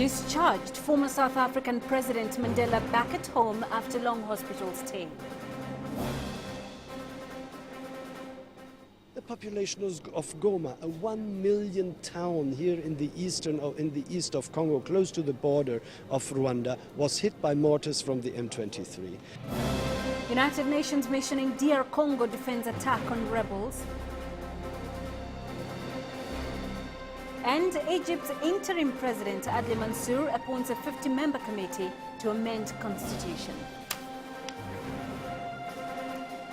Discharged, former South African President Mandela back at home after long hospital stay. The population of Goma, a 1 million town here in the east of Congo, close to the border of Rwanda, was hit by mortars from the M23. United Nations mentioning DR Congo defense attack on rebels. And Egypt's interim president Adli Mansour appoints a 50-member committee to amend constitution.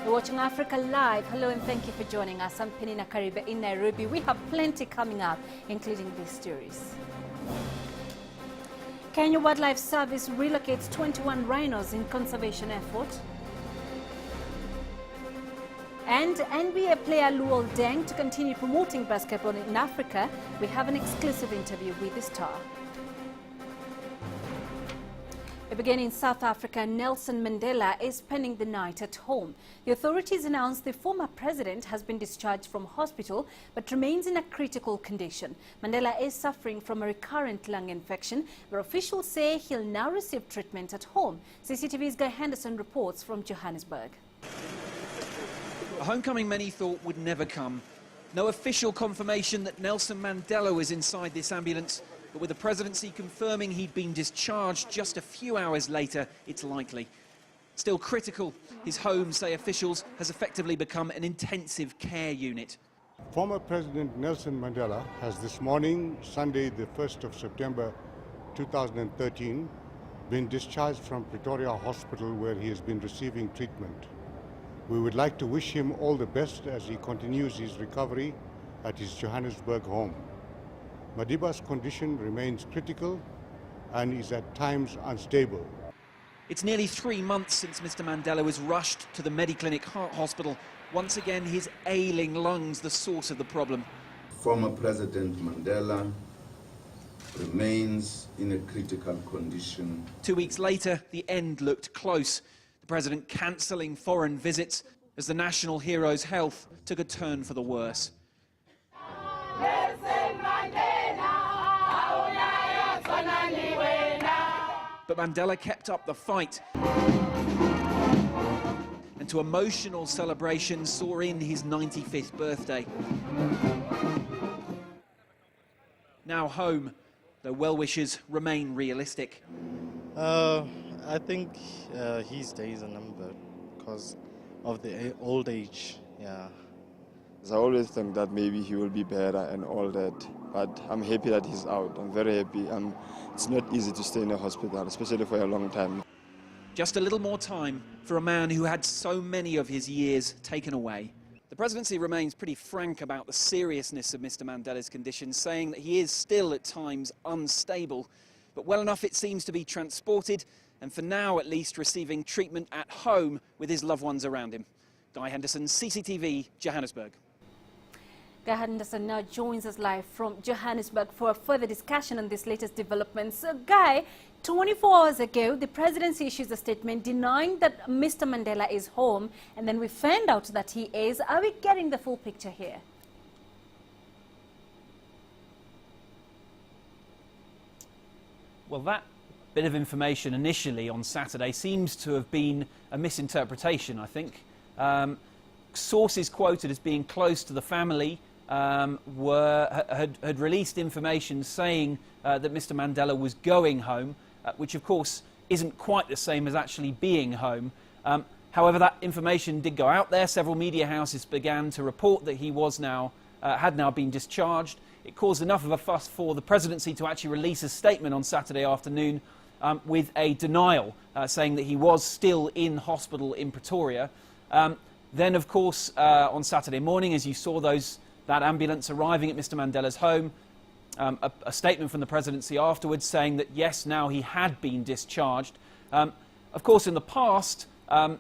You're watching Africa Live. Hello and thank you for joining us. I'm Penina Karibe in Nairobi. We have plenty coming up, including these stories. Kenya Wildlife Service relocates 21 rhinos in conservation effort. And NBA player Luol Deng to continue promoting basketball in Africa. We have an exclusive interview with the star. We begin in South Africa. Nelson Mandela is spending the night at home. The authorities announced the former president has been discharged from hospital but remains in a critical condition. Mandela is suffering from a recurrent lung infection, but officials say he'll now receive treatment at home. CCTV's Guy Henderson reports from Johannesburg. A homecoming many thought would never come. No official confirmation that Nelson Mandela was inside this ambulance, but with the presidency confirming he'd been discharged just a few hours later, it's likely. Still critical, his home, say officials, has effectively become an intensive care unit. Former President Nelson Mandela has this morning, Sunday the 1st of September 2013, been discharged from Pretoria Hospital where he has been receiving treatment. We would like to wish him all the best as he continues his recovery at his Johannesburg home. Madiba's condition remains critical and is at times unstable. It's nearly 3 months since Mr. Mandela was rushed to the Mediclinic Heart Hospital. Once again, his ailing lungs the source of the problem. Former President Mandela remains in a critical condition. 2 weeks later, the end looked close. The president cancelling foreign visits as the national hero's health took a turn for the worse. But Mandela kept up the fight and to emotional celebrations saw in his 95th birthday. Now home, though well-wishers remain realistic. I think his days are numbered because of the old age, yeah. I always think that maybe he will be better and all that, but I'm happy that he's out. I'm very happy. It's not easy to stay in a hospital, especially for a long time. Just a little more time for a man who had so many of his years taken away. The presidency remains pretty frank about the seriousness of Mr. Mandela's condition, saying that he is still at times unstable, but well enough it seems to be transported, and for now at least receiving treatment at home with his loved ones around him. Guy Henderson, CCTV, Johannesburg. Guy Henderson now joins us live from Johannesburg for a further discussion on this latest development. So, Guy, 24 hours ago, the presidency issues a statement denying that Mr. Mandela is home, and then we found out that he is. Are we getting the full picture here? Well, that bit of information initially on Saturday seems to have been a misinterpretation, I think. Sources quoted as being close to the family had released information saying that Mr. Mandela was going home, which of course isn't quite the same as actually being home. However, that information did go out there. Several media houses began to report that he was had now been discharged. It caused enough of a fuss for the presidency to actually release a statement on Saturday afternoon with a denial, saying that he was still in hospital in Pretoria. Then, of course, on Saturday morning, as you saw that ambulance arriving at Mr. Mandela's home, a statement from the presidency afterwards saying that, yes, now he had been discharged. Of course, in the past,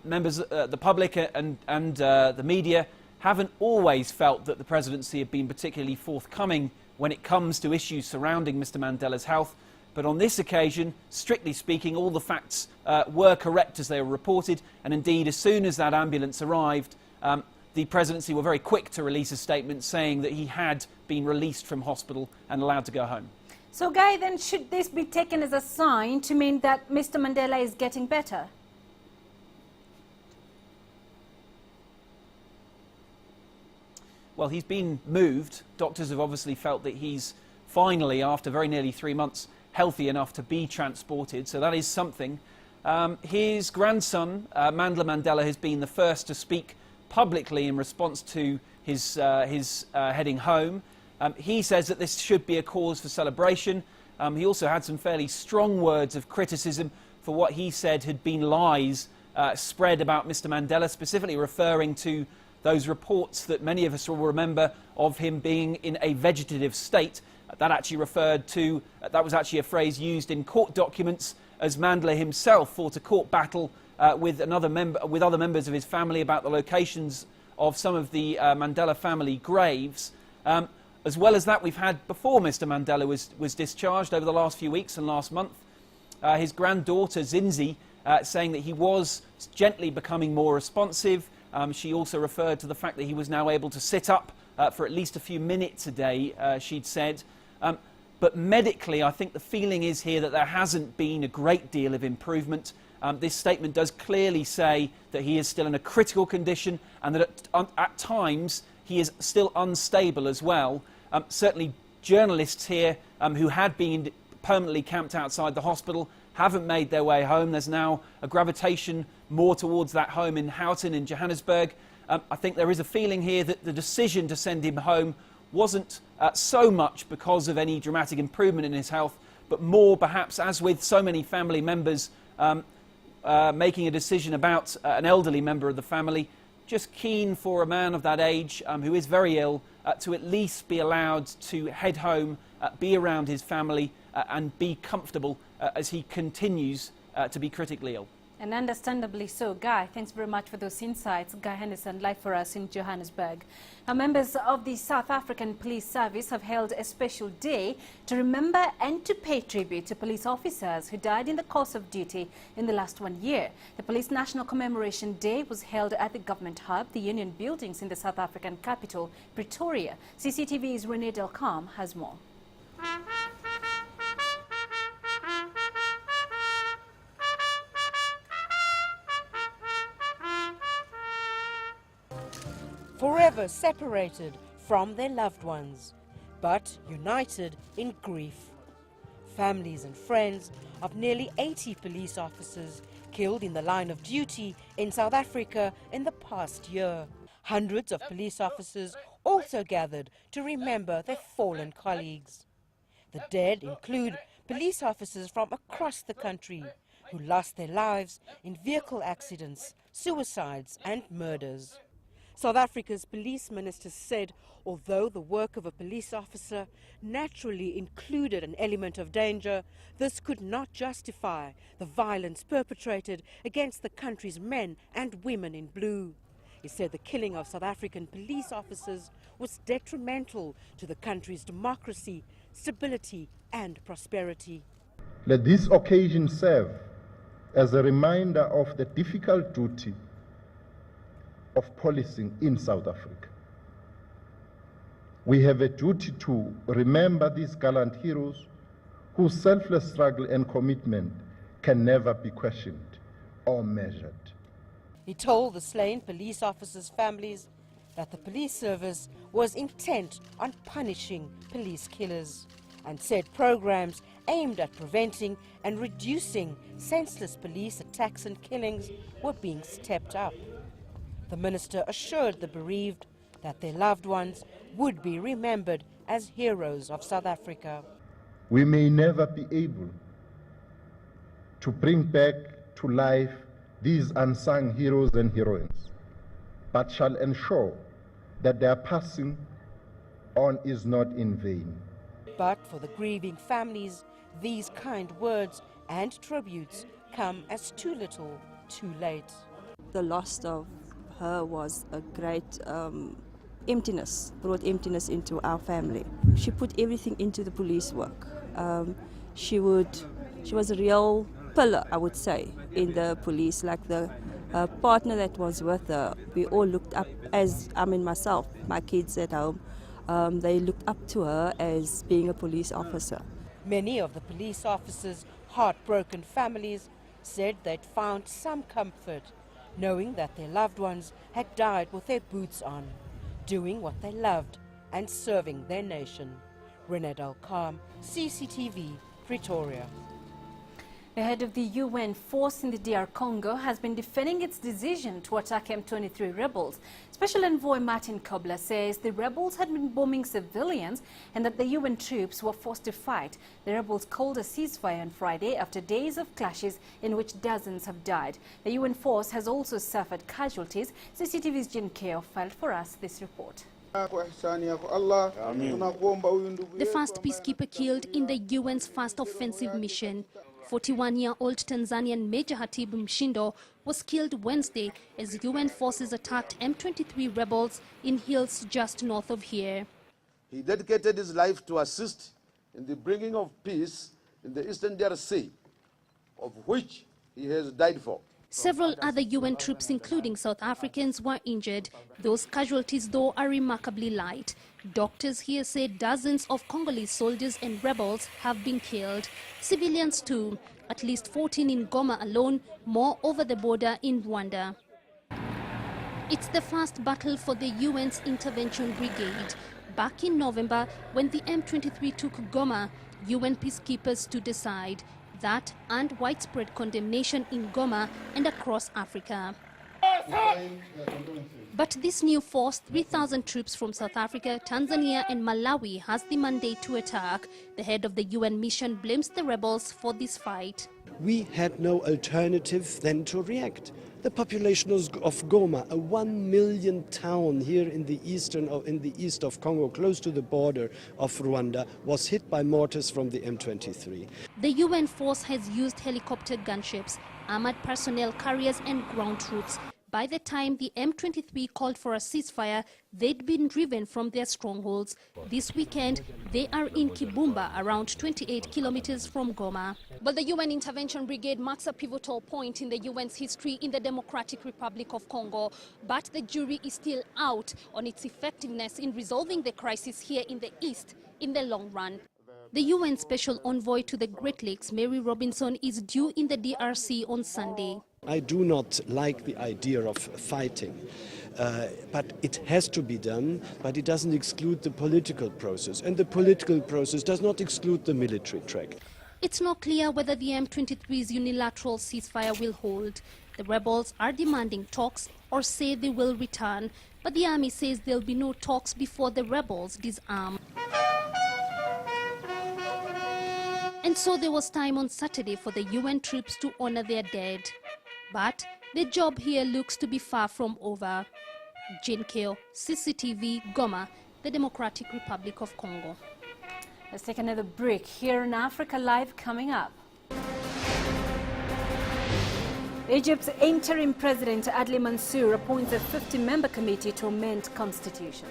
members, the public and the media haven't always felt that the presidency have been particularly forthcoming when it comes to issues surrounding Mr. Mandela's health. But on this occasion, strictly speaking, all the facts were correct as they were reported. And indeed, as soon as that ambulance arrived, the presidency were very quick to release a statement saying that he had been released from hospital and allowed to go home. So, Guy, then should this be taken as a sign to mean that Mr. Mandela is getting better? Well, he's been moved. Doctors have obviously felt that he's finally, after very nearly 3 months, healthy enough to be transported. So that is something. His grandson, Mandela Mandela, has been the first to speak publicly in response to his heading home. He says that this should be a cause for celebration. He also had some fairly strong words of criticism for what he said had been lies spread about Mr. Mandela, specifically referring to those reports that many of us will remember of him being in a vegetative state. That actually referred to, that was actually a phrase used in court documents as Mandela himself fought a court battle with other members of his family about the locations of some of the Mandela family graves. As well as that, we've had, before Mr. Mandela was discharged over the last few weeks and last month, his granddaughter Zinzi saying that he was gently becoming more responsive. She also referred to the fact that he was now able to sit up for at least a few minutes a day, she'd said. But medically, I think the feeling is here that there hasn't been a great deal of improvement. This statement does clearly say that he is still in a critical condition and that at times he is still unstable as well. Certainly journalists here who had been permanently camped outside the hospital haven't made their way home. There's now a gravitation more towards that home in Houghton in Johannesburg. I think there is a feeling here that the decision to send him home wasn't so much because of any dramatic improvement in his health, but more perhaps, as with so many family members, making a decision about an elderly member of the family, just keen for a man of that age who is very ill to at least be allowed to head home, be around his family and be comfortable as he continues to be critically ill. And understandably so. Guy, thanks very much for those insights. Guy Henderson, live for us in Johannesburg. Now, members of the South African Police Service have held a special day to remember and to pay tribute to police officers who died in the course of duty in the last 1 year. The Police National Commemoration Day was held at the Government Hub, the Union Buildings in the South African capital, Pretoria. CCTV's Rene Delcam has more. Forever separated from their loved ones, but united in grief. Families and friends of nearly 80 police officers killed in the line of duty in South Africa in the past year. Hundreds of police officers also gathered to remember their fallen colleagues. The dead include police officers from across the country who lost their lives in vehicle accidents, suicides and murders. South Africa's police minister said although the work of a police officer naturally included an element of danger, this could not justify the violence perpetrated against the country's men and women in blue. He said the killing of South African police officers was detrimental to the country's democracy, stability and prosperity. Let this occasion serve as a reminder of the difficult duty of policing in South Africa. We have a duty to remember these gallant heroes whose selfless struggle and commitment can never be questioned or measured. He told the slain police officers' families that the police service was intent on punishing police killers and said programs aimed at preventing and reducing senseless police attacks and killings were being stepped up. The minister assured the bereaved that their loved ones would be remembered as heroes of South Africa. We may never be able to bring back to life these unsung heroes and heroines, but shall ensure that their passing on is not in vain. But for the grieving families, these kind words and tributes come as too little, too late. The loss of her was a great emptiness, brought emptiness into our family. She put everything into the police work. She was a real pillar, I would say, in the police, like the partner that was with her. We all looked up, myself, my kids at home, they looked up to her as being a police officer. Many of the police officers' heartbroken families said they'd found some comfort, knowing that their loved ones had died with their boots on, doing what they loved and serving their nation. Rhino, CCTV, Pretoria. The head of the UN force in the DR Congo has been defending its decision to attack M23 rebels. Special Envoy Martin Kobler says the rebels had been bombing civilians and that the UN troops were forced to fight. The rebels called a ceasefire on Friday after days of clashes in which dozens have died. The UN force has also suffered casualties. CCTV's Jin Keo filed for us this report. The first peacekeeper killed in the UN's first offensive mission. 41-year-old Tanzanian Major Hatib Mshindo was killed Wednesday as UN forces attacked M23 rebels in hills just north of here. He dedicated his life to assist in the bringing of peace in the Eastern DRC, of which he has died for. Several other UN troops, including South Africans, were injured. Those casualties, though, are remarkably light. Doctors here say dozens of Congolese soldiers and rebels have been killed. Civilians too, at least 14 in Goma alone, more over the border in Rwanda. It's the first battle for the UN's intervention brigade. Back in November, when the M23 took Goma, UN peacekeepers stood aside. That and widespread condemnation in Goma and across Africa. But this new force, 3,000 troops from South Africa, Tanzania and Malawi, has the mandate to attack. The head of the UN mission blames the rebels for this fight. We had no alternative than to react. The population of Goma, a 1 million town here in the east of Congo, close to the border of Rwanda, was hit by mortars from the M23. The UN force has used helicopter gunships, armored personnel carriers and ground troops. By the time the M23 called for a ceasefire, they'd been driven from their strongholds. This weekend, they are in Kibumba, around 28 kilometers from Goma. But the UN Intervention Brigade marks a pivotal point in the UN's history in the Democratic Republic of Congo. But the jury is still out on its effectiveness in resolving the crisis here in the East in the long run. The UN Special Envoy to the Great Lakes, Mary Robinson, is due in the DRC on Sunday. I do not like the idea of fighting, but it has to be done, but it doesn't exclude the political process, and the political process does not exclude the military track. It's not clear whether the M23's unilateral ceasefire will hold. The rebels are demanding talks or say they will return, but the army says there'll be no talks before the rebels disarm. And so there was time on Saturday for the UN troops to honor their dead. But the job here looks to be far from over. Jane Keo, CCTV, Goma, the Democratic Republic of Congo. Let's take another break. Here in Africa Live coming up. Egypt's interim president Adli Mansour appoints a 50-member committee to amend constitution.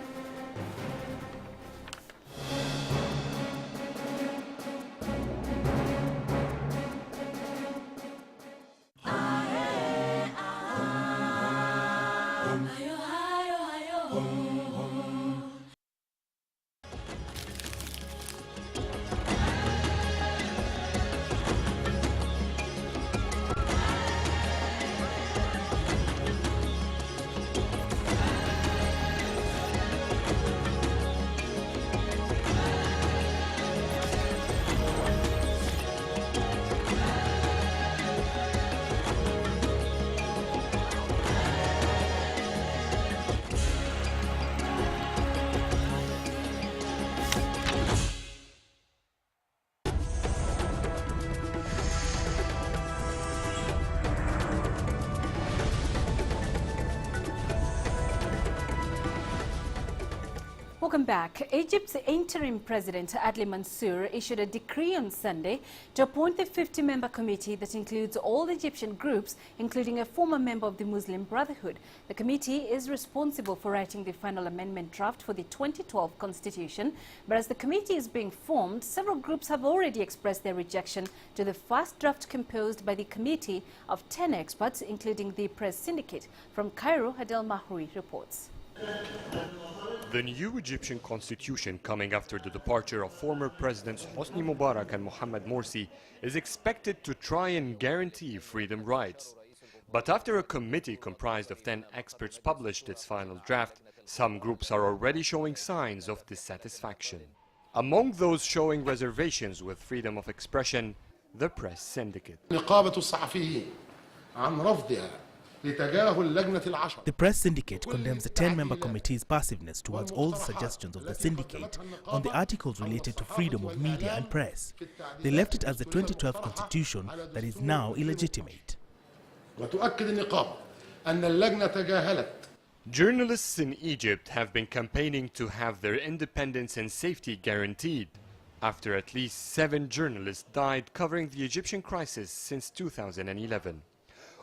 Welcome back. Egypt's interim president Adli Mansour issued a decree on Sunday to appoint the 50-member committee that includes all Egyptian groups, including a former member of the Muslim Brotherhood. The committee is responsible for writing the final amendment draft for the 2012 constitution. But as the committee is being formed, several groups have already expressed their rejection to the first draft composed by the committee of 10 experts, including the Press Syndicate. From Cairo, Adel Mahri reports. The new Egyptian constitution, coming after the departure of former presidents Hosni Mubarak and Mohamed Morsi, is expected to try and guarantee freedom rights. But after a committee comprised of 10 experts published its final draft, some groups are already showing signs of dissatisfaction. Among those showing reservations with freedom of expression, the press syndicate. The press syndicate condemns the 10-member committee's passiveness towards all the suggestions of the syndicate on the articles related to freedom of media and press. They left it as the 2012 constitution that is now illegitimate. Journalists in Egypt have been campaigning to have their independence and safety guaranteed, after at least 7 journalists died covering the Egyptian crisis since 2011.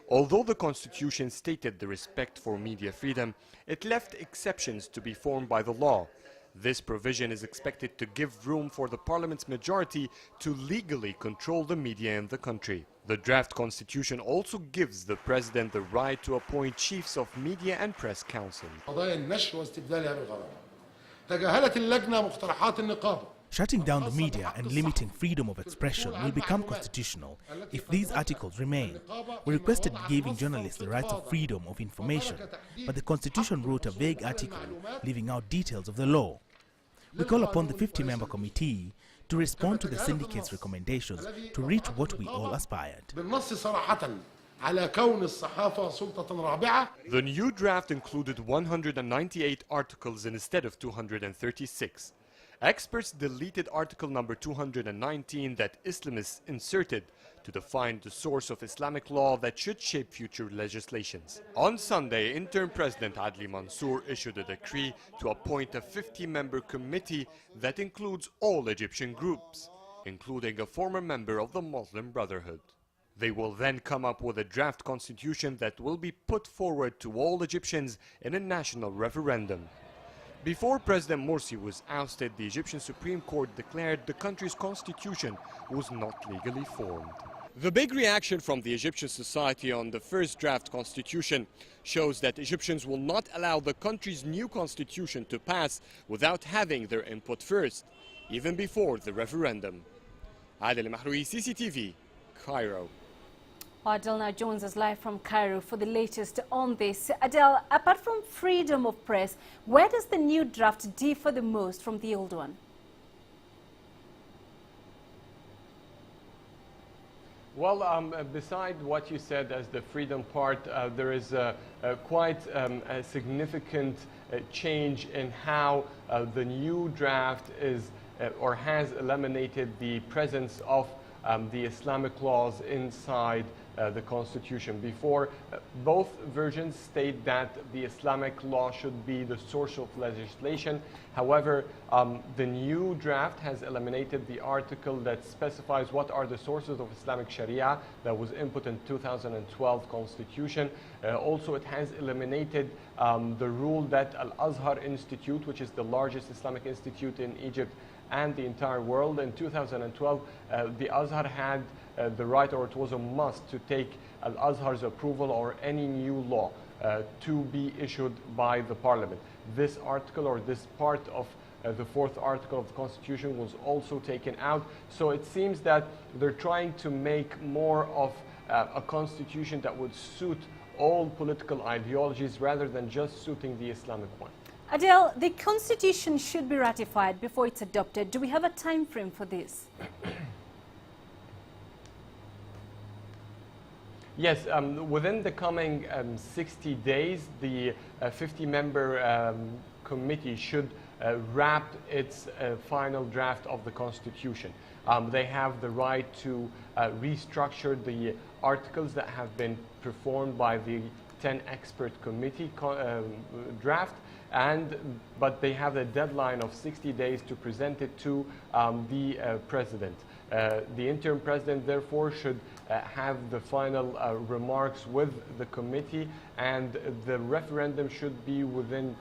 Although the constitution stated the respect for media freedom, it left exceptions to be formed by the law. This provision is expected to give room for the parliament's majority to legally control the media in the country. The draft constitution also gives the president the right to appoint chiefs of media and press councils. Shutting down the media and limiting freedom of expression will become constitutional if these articles remain. We requested giving journalists the rights of freedom of information, but the constitution wrote a vague article leaving out details of the law. We call upon the 50-member committee to respond to the syndicate's recommendations to reach what we all aspired. The new draft included 198 articles instead of 236. Experts deleted article number 219 that Islamists inserted to define the source of Islamic law that should shape future legislations. On Sunday, interim President Adli Mansour issued a decree to appoint a 50-member committee that includes all Egyptian groups, including a former member of the Muslim Brotherhood. They will then come up with a draft constitution that will be put forward to all Egyptians in a national referendum. Before President Morsi was ousted, the Egyptian Supreme Court declared the country's constitution was not legally formed. The big reaction from the Egyptian society on the first draft constitution shows that Egyptians will not allow the country's new constitution to pass without having their input first, even before the referendum. Adel Mahroui, CCTV, Cairo. Adele now joins us live from Cairo for the latest on this. Adele, apart from freedom of press, where does the new draft differ the most from the old one? Well, beside what you said as the freedom part, there is quite a significant change in how the new draft is or has eliminated the presence of the Islamic laws inside the Constitution. Before, both versions state that the Islamic law should be the source of legislation. However, the new draft has eliminated the article that specifies what are the sources of Islamic Sharia that was input in 2012 Constitution. Also, it has eliminated the rule that Al-Azhar Institute, which is the largest Islamic institute in Egypt and the entire world, in 2012, the Azhar had the right, or it was a must, to take Al-Azhar's approval or any new law to be issued by the parliament. This article, or this part of the 4th article of the Constitution, was also taken out. So it seems that they're trying to make more of a constitution that would suit all political ideologies rather than just suiting the Islamic one. Adele, the Constitution should be ratified before it's adopted. Do we have a time frame for this? Yes, within the coming 60 days, the 50-member committee should wrap its final draft of the Constitution. They have the right to restructure the articles that have been performed by the 10 expert committee draft, but they have a deadline of 60 days to present it to the president. The interim president, therefore, should have the final remarks with the committee, and the referendum should be within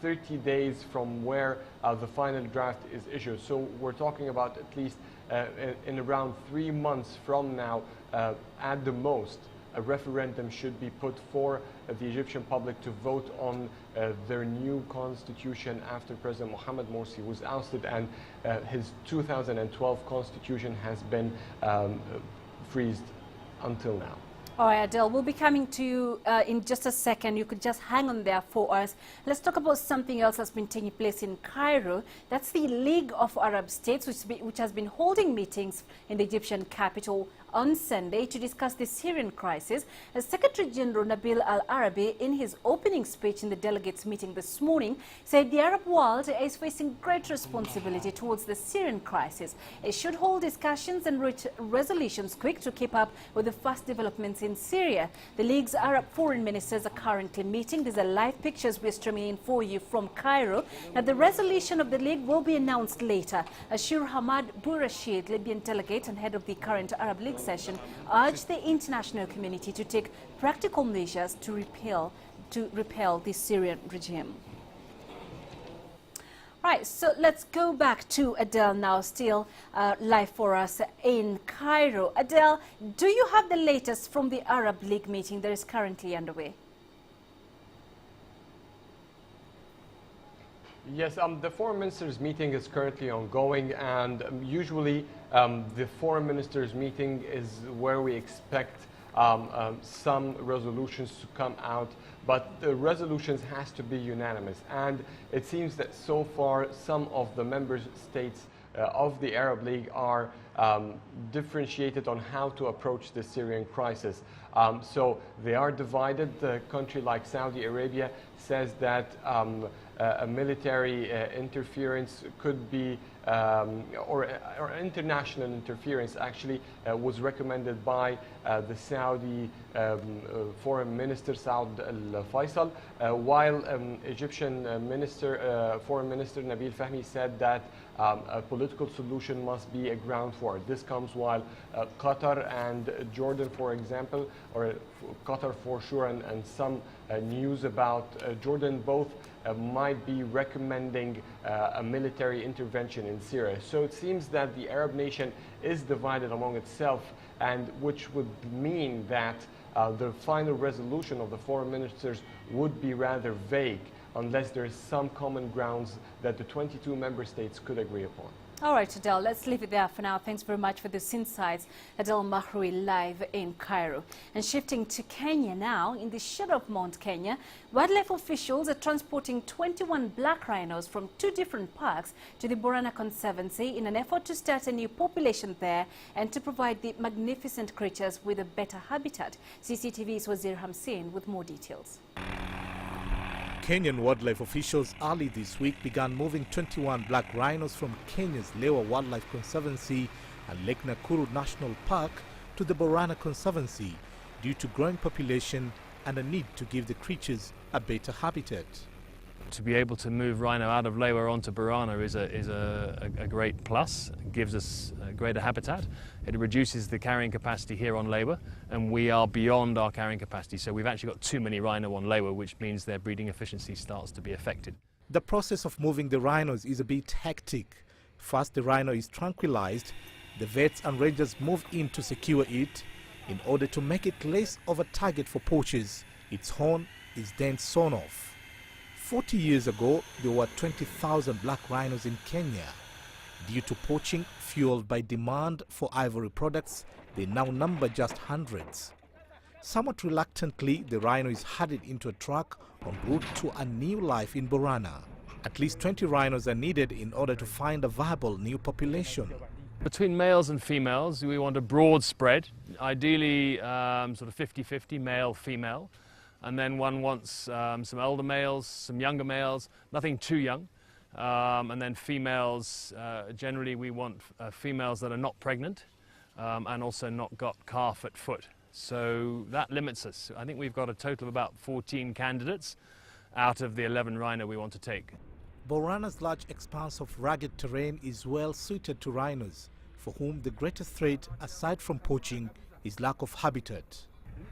30 days from where the final draft is issued. So we're talking about at least in around 3 months from now, at the most, a referendum should be put for the Egyptian public to vote on their new constitution after President Mohamed Morsi was ousted, and his 2012 constitution has been freezed until now. All right, Adele, we'll be coming to you in just a second. You could just hang on there for us. Let's talk about something else that's been taking place in Cairo. That's the League of Arab States, which has been holding meetings in the Egyptian capital on Sunday to discuss the Syrian crisis. As Secretary General Nabil Al-Arabi, in his opening speech in the delegates meeting this morning, said the Arab world is facing great responsibility towards the Syrian crisis. It should hold discussions and reach resolutions quick to keep up with the fast developments in Syria. The League's Arab foreign ministers are currently meeting. These are live pictures we're streaming in for you from Cairo. Now, the resolution of the League will be announced later. Ashur Hamad Bourashid, Libyan delegate and head of the current Arab League session, urged the international community to take practical measures to repel the Syrian regime. Right, so let's go back to Adele now, still live for us in Cairo. Adele, do you have the latest from the Arab League meeting that is currently underway? Yes, the foreign ministers meeting is currently ongoing, and usually the foreign ministers meeting is where we expect some resolutions to come out, but the resolutions has to be unanimous. And it seems that so far some of the member states of the Arab League are differentiated on how to approach the Syrian crisis. So they are divided. A country like Saudi Arabia says that a military interference could be, or international interference actually was recommended by the Saudi foreign minister Saud al-Faisal, while Egyptian foreign minister Nabil Fahmy said that a political solution must be a ground for it. This comes while Qatar and Jordan, for example, or Qatar for sure, and some news about Jordan, both might be recommending a military intervention in Syria. So it seems that the Arab nation is divided among itself, and which would mean that the final resolution of the foreign ministers would be rather vague unless there is some common grounds that the 22 member states could agree upon. All right, Adele, let's leave it there for now. Thanks very much for this insights. Adele Mahroui live in Cairo. And shifting to Kenya now, in the shadow of Mount Kenya, wildlife officials are transporting 21 black rhinos from 2 different parks to the Borana Conservancy in an effort to start a new population there and to provide the magnificent creatures with a better habitat. CCTV's Wazir Hamsin with more details. Kenyan wildlife officials early this week began moving 21 black rhinos from Kenya's Lewa Wildlife Conservancy and Lake Nakuru National Park to the Borana Conservancy due to growing population and a need to give the creatures a better habitat. To be able to move rhino out of Lewa onto Borana is a great plus. It gives us a greater habitat. It reduces the carrying capacity here on Lewa, and we are beyond our carrying capacity. So we've actually got too many rhino on Lewa, which means their breeding efficiency starts to be affected. The process of moving the rhinos is a bit hectic. First, the rhino is tranquilized. The vets and rangers move in to secure it in order to make it less of a target for poachers. Its horn is then sawn off. 40 years ago, there were 20,000 black rhinos in Kenya. Due to poaching fueled by demand for ivory products, they now number just hundreds. Somewhat reluctantly, the rhino is herded into a truck en route to a new life in Borana. At least 20 rhinos are needed in order to find a viable new population. Between males and females, we want a broad spread, ideally sort of 50-50 male-female. And then one wants some older males, some younger males, nothing too young. And then females, generally we want females that are not pregnant and also not got calf at foot. So that limits us. I think we've got a total of about 14 candidates out of the 11 rhino we want to take. Borana's large expanse of rugged terrain is well suited to rhinos, for whom the greatest threat, aside from poaching, is lack of habitat.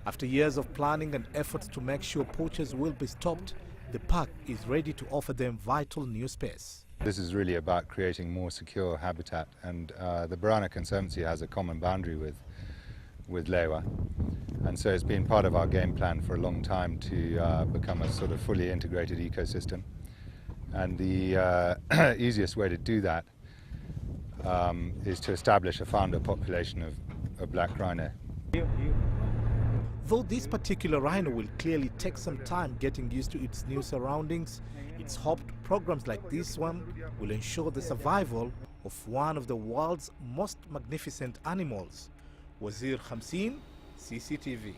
After years of planning and efforts to make sure poachers will be stopped, the park is ready to offer them vital new space. This is really about creating more secure habitat, and the Borana Conservancy has a common boundary with Lewa. And so it's been part of our game plan for a long time to become a sort of fully integrated ecosystem. And the easiest way to do that is to establish a founder population of black rhino. Though this particular rhino will clearly take some time getting used to its new surroundings, it's hoped programs like this one will ensure the survival of one of the world's most magnificent animals. Wazir Khamsin, CCTV.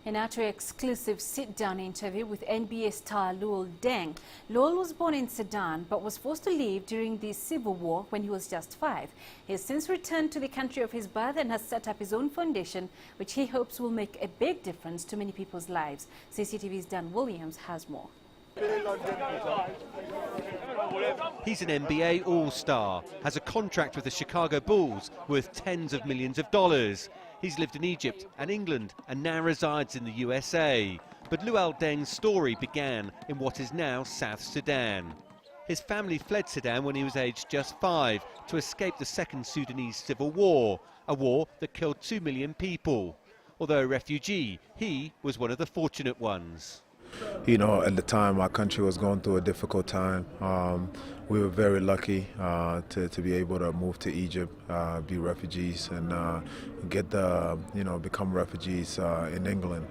And now to an exclusive sit-down interview with NBA star Luol Deng. Luol was born in Sudan but was forced to leave during the civil war when he was just 5. He has since returned to the country of his birth and has set up his own foundation, which he hopes will make a big difference to many people's lives. CCTV's Dan Williams has more. He's an NBA all-star, has a contract with the Chicago Bulls worth tens of millions of dollars. He's lived in Egypt and England and now resides in the USA. But Luol Deng's story began in what is now South Sudan. His family fled Sudan when he was aged just 5 to escape the Second Sudanese Civil War, a war that killed 2 million people. Although a refugee, he was one of the fortunate ones. You know, at the time our country was going through a difficult time. We were very lucky to be able to move to Egypt, be refugees, and become refugees in England.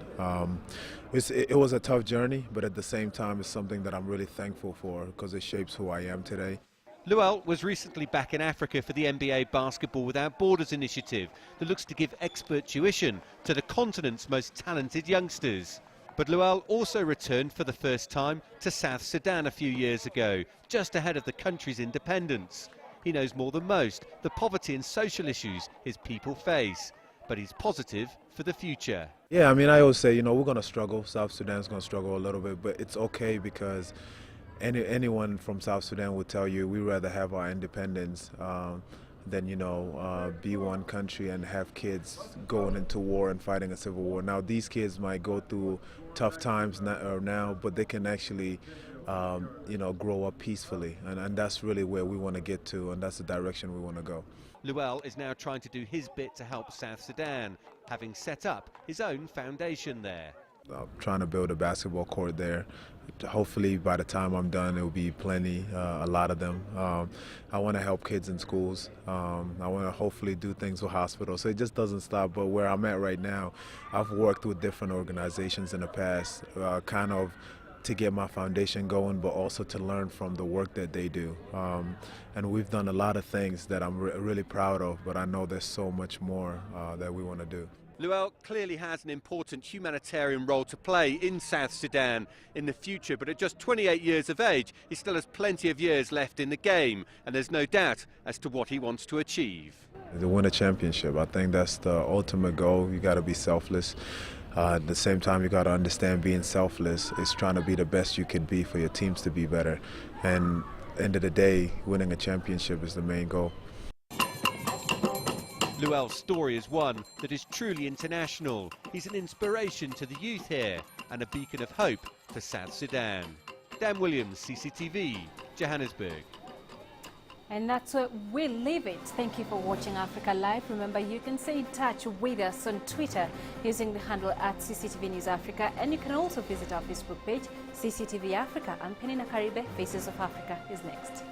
It was a tough journey, but at the same time it's something that I'm really thankful for because it shapes who I am today. Luol was recently back in Africa for the NBA Basketball Without Borders initiative that looks to give expert tuition to the continent's most talented youngsters. But Luol also returned for the first time to South Sudan a few years ago, just ahead of the country's independence. He knows more than most the poverty and social issues his people face, but he's positive for the future. Yeah, I mean, I always say, you know, we're going to struggle. South Sudan's going to struggle a little bit, but it's okay because anyone from South Sudan would tell you we'd rather have our independence than, be one country and have kids going into war and fighting a civil war. Now, these kids might go through tough times now, but they can actually, grow up peacefully. And that's really where we want to get to, and that's the direction we want to go. Luol is now trying to do his bit to help South Sudan, having set up his own foundation there. I'm trying to build a basketball court there. Hopefully by the time I'm done there will be plenty, a lot of them. I want to help kids in schools. I want to hopefully do things with hospitals. So it just doesn't stop. But where I'm at right now, I've worked with different organizations in the past, kind of to get my foundation going, but also to learn from the work that they do. And we've done a lot of things that I'm really proud of, but I know there's so much more that we want to do. Luol clearly has an important humanitarian role to play in South Sudan in the future, but at just 28 years of age, he still has plenty of years left in the game, and there's no doubt as to what he wants to achieve. To win a championship, I think that's the ultimate goal. You got to be selfless. At the same time, you got to understand being selfless is trying to be the best you could be for your teams to be better. And at the end of the day, winning a championship is the main goal. Luol's story is one that is truly international. He's an inspiration to the youth here and a beacon of hope for South Sudan. Dan Williams, CCTV, Johannesburg. And that's where we'll leave it. Thank you for watching Africa Live. Remember, you can stay in touch with us on Twitter using the handle @CCTV News Africa, and you can also visit our Facebook page, CCTV Africa. And Penina Karibe, Faces of Africa, is next.